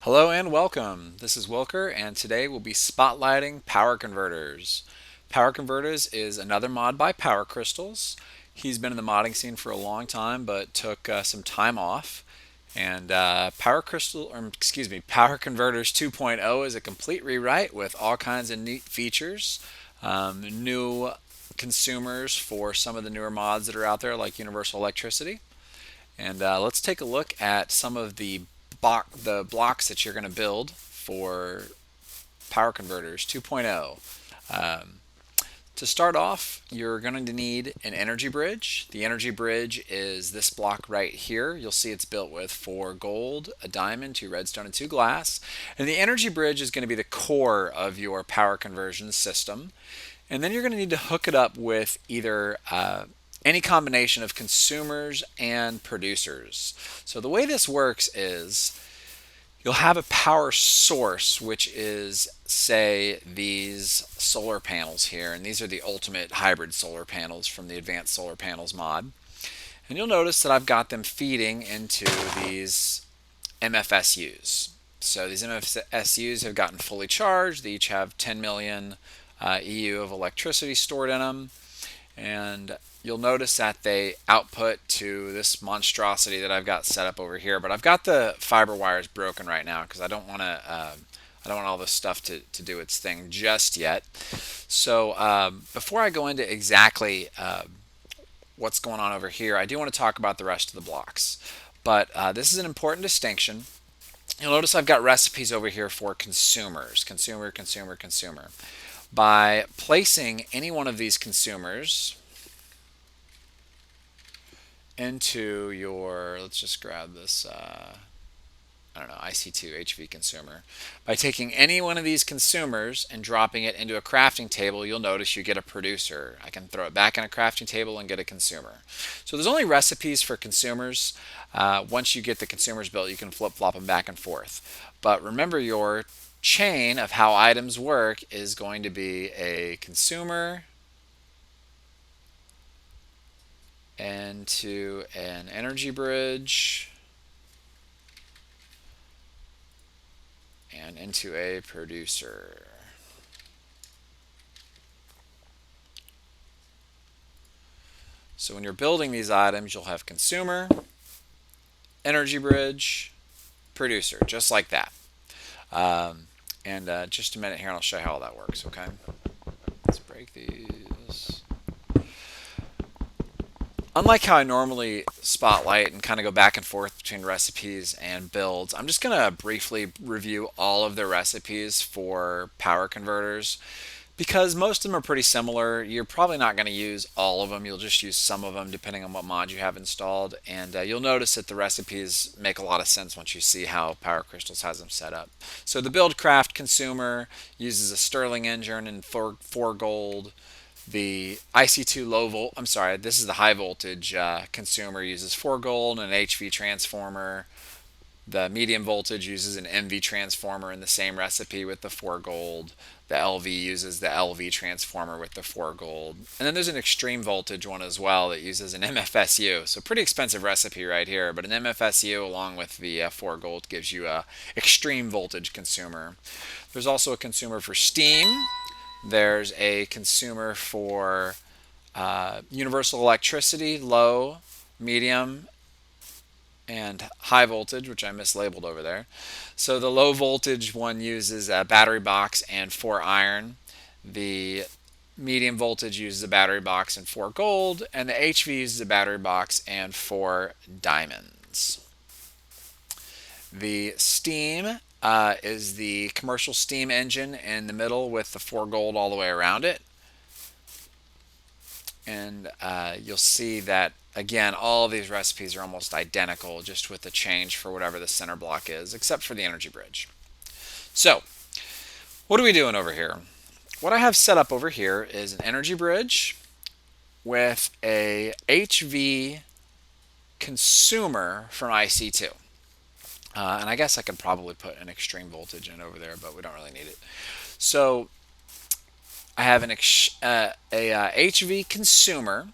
Hello and welcome. This is Wylker, and today we'll be spotlighting power converters. Power converters is another mod by Powercrystals. He's been in the modding scene for a long time, but took some time off. And Power Converters 2.0 is a complete rewrite with all kinds of neat features, new consumers for some of the newer mods that are out there, like universal electricity. And let's take a look at some of the blocks that you're going to build for Power Converters 2.0. Um, to start off, you're going to need an energy bridge. The energy bridge is this block right here. You'll see it's built with 4 gold, a diamond, 2 redstone, and 2 glass. And the energy bridge is going to be the core of your power conversion system. And then you're going to need to hook it up with either any combination of consumers and producers. So the way this works is you'll have a power source, which is, say, these solar panels here. And these are the ultimate hybrid solar panels from the Advanced Solar Panels mod. And you'll notice that I've got them feeding into these MFSUs. So these MFSUs have gotten fully charged. They each have 10 million EU of electricity stored in them. And you'll notice that they output to this monstrosity that I've got set up over here. But I've got the fiber wires broken right now because I don't want all this stuff to do its thing just yet. So before I go into exactly what's going on over here, I do want to talk about the rest of the blocks. But this is an important distinction. You'll notice I've got recipes over here for consumers. Consumer, consumer, consumer. By placing any one of these consumers into your, let's just grab this, I don't know, IC2 HV consumer. By taking any one of these consumers and dropping it into a crafting table, you'll notice you get a producer. I can throw it back in a crafting table and get a consumer. So there's only recipes for consumers. Once you get the consumers built, you can flip-flop them back and forth. But remember, your chain of how items work is going to be a consumer into an energy bridge and into a producer. So when you're building these items, you'll have consumer, energy bridge, producer, just like that. Just a minute here and I'll show you how all that works, okay? Let's break these. Unlike how I normally spotlight and kind of go back and forth between recipes and builds, I'm just going to briefly review all of the recipes for power converters. Because most of them are pretty similar, you're probably not going to use all of them. You'll just use some of them depending on what mod you have installed. And you'll notice that the recipes make a lot of sense once you see how Powercrystals has them set up. So the Buildcraft consumer uses a Stirling engine and 4 gold. The IC2 this is the high voltage consumer, uses 4 gold and an HV transformer. The medium voltage uses an MV transformer in the same recipe with the 4 gold. The LV uses the LV transformer with the 4 gold. And then there's an extreme voltage one as well that uses an MFSU. So pretty expensive recipe right here, but an MFSU along with the 4 gold gives you a extreme voltage consumer. There's also a consumer for steam. There's a consumer for universal electricity, low, medium, and high voltage, which I mislabeled over there. So the low voltage one uses a battery box and 4 iron. The medium voltage uses a battery box and 4 gold, and the HV uses a battery box and 4 diamonds. The steam is the commercial steam engine in the middle with the 4 gold all the way around it. And you'll see that, again, all of these recipes are almost identical, just with the change for whatever the center block is, except for the energy bridge. So, what are we doing over here? What I have set up over here is an energy bridge with a HV consumer from IC2. And I guess I could probably put an extreme voltage in over there, but we don't really need it. So I have an HV consumer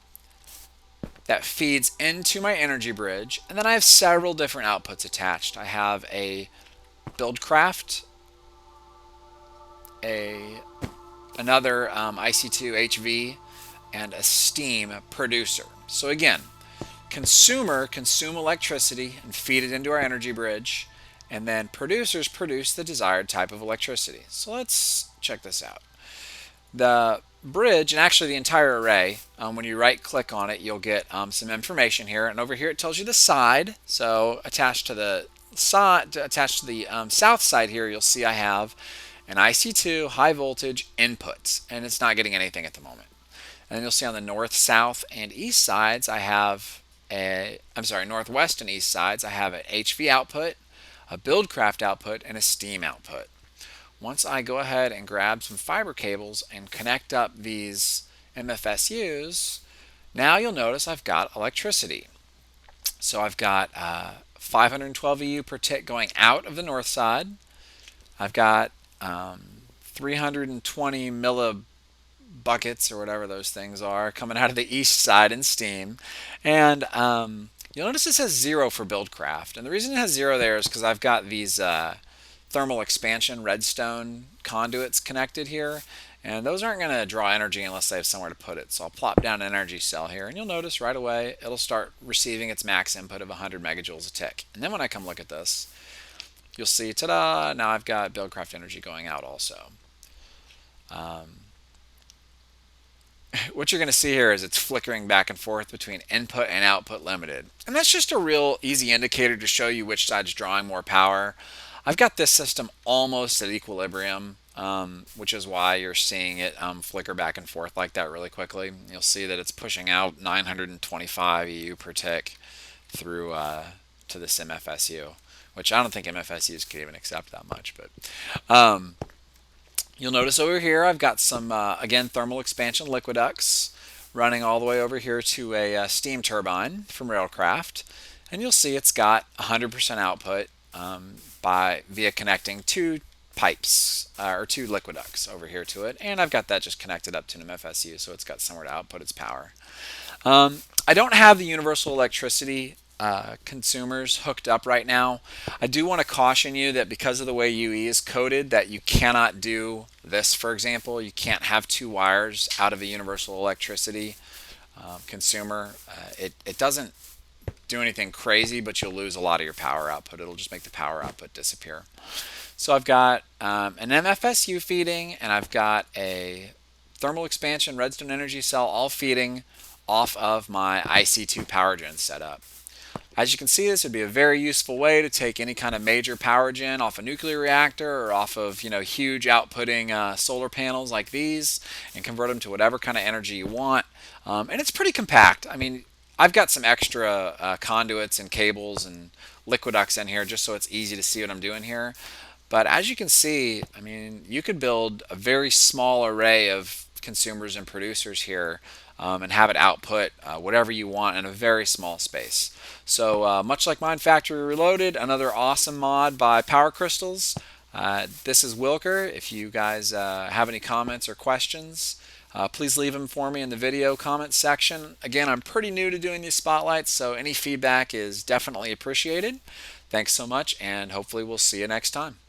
that feeds into my energy bridge, and then I have several different outputs attached. I have a Buildcraft, another IC2 HV, and a steam producer. So again, consume electricity and feed it into our energy bridge, and then producers produce the desired type of electricity. So let's check this out. The bridge, and actually the entire array, when you right click on it, you'll get some information here, and over here it tells you the side. So attached to the south side here, you'll see I have an IC2 high voltage input, and it's not getting anything at the moment. And then you'll see on the north, south, and east sides I have northwest and east sides I have an HV output, a Buildcraft output, and a steam output. Once I go ahead and grab some fiber cables and connect up these MFSUs, now you'll notice I've got electricity. So I've got 512 EU per tick going out of the north side. I've got 320 millibuckets or whatever those things are coming out of the east side in steam. And you'll notice it says 0 for Buildcraft. And the reason it has 0 there is because I've got these thermal expansion redstone conduits connected here, and those aren't going to draw energy unless they have somewhere to put it. So I'll plop down an energy cell here, and you'll notice right away it'll start receiving its max input of 100 megajoules a tick. And then when I come look at this, you'll see, ta-da, now I've got Buildcraft energy going out also. What you're going to see here is it's flickering back and forth between input and output limited. And that's just a real easy indicator to show you which side's drawing more power. I've got this system almost at equilibrium, which is why you're seeing it flicker back and forth like that really quickly. You'll see that it's pushing out 925 EU per tick through to this MFSU, which I don't think MFSUs could even accept that much. But you'll notice over here I've got some, again, thermal expansion liquid ducts running all the way over here to a steam turbine from Railcraft. And you'll see it's got 100% output via connecting two pipes or two liquid ducts over here to it, and I've got that just connected up to an MFSU, so it's got somewhere to output its power. I don't have the universal electricity consumers hooked up right now. I do want to caution you that because of the way UE is coded, that you cannot do this. For example, you can't have two wires out of a universal electricity consumer. It doesn't do anything crazy, but you'll lose a lot of your power output. It'll just make the power output disappear. So I've got an MFSU feeding, and I've got a thermal expansion redstone energy cell all feeding off of my IC2 power gen setup. As you can see, this would be a very useful way to take any kind of major power gen off a nuclear reactor or off of huge outputting solar panels like these and convert them to whatever kind of energy you want. And it's pretty compact. I mean, I've got some extra conduits and cables and liquid ducts in here just so it's easy to see what I'm doing here. But as you can see, I mean, you could build a very small array of consumers and producers here and have it output whatever you want in a very small space. So much like Mine Factory Reloaded, another awesome mod by Powercrystals. This is Wylker. If you guys have any comments or questions, please leave them for me in the video comments section. Again, I'm pretty new to doing these spotlights, so any feedback is definitely appreciated. Thanks so much, and hopefully we'll see you next time.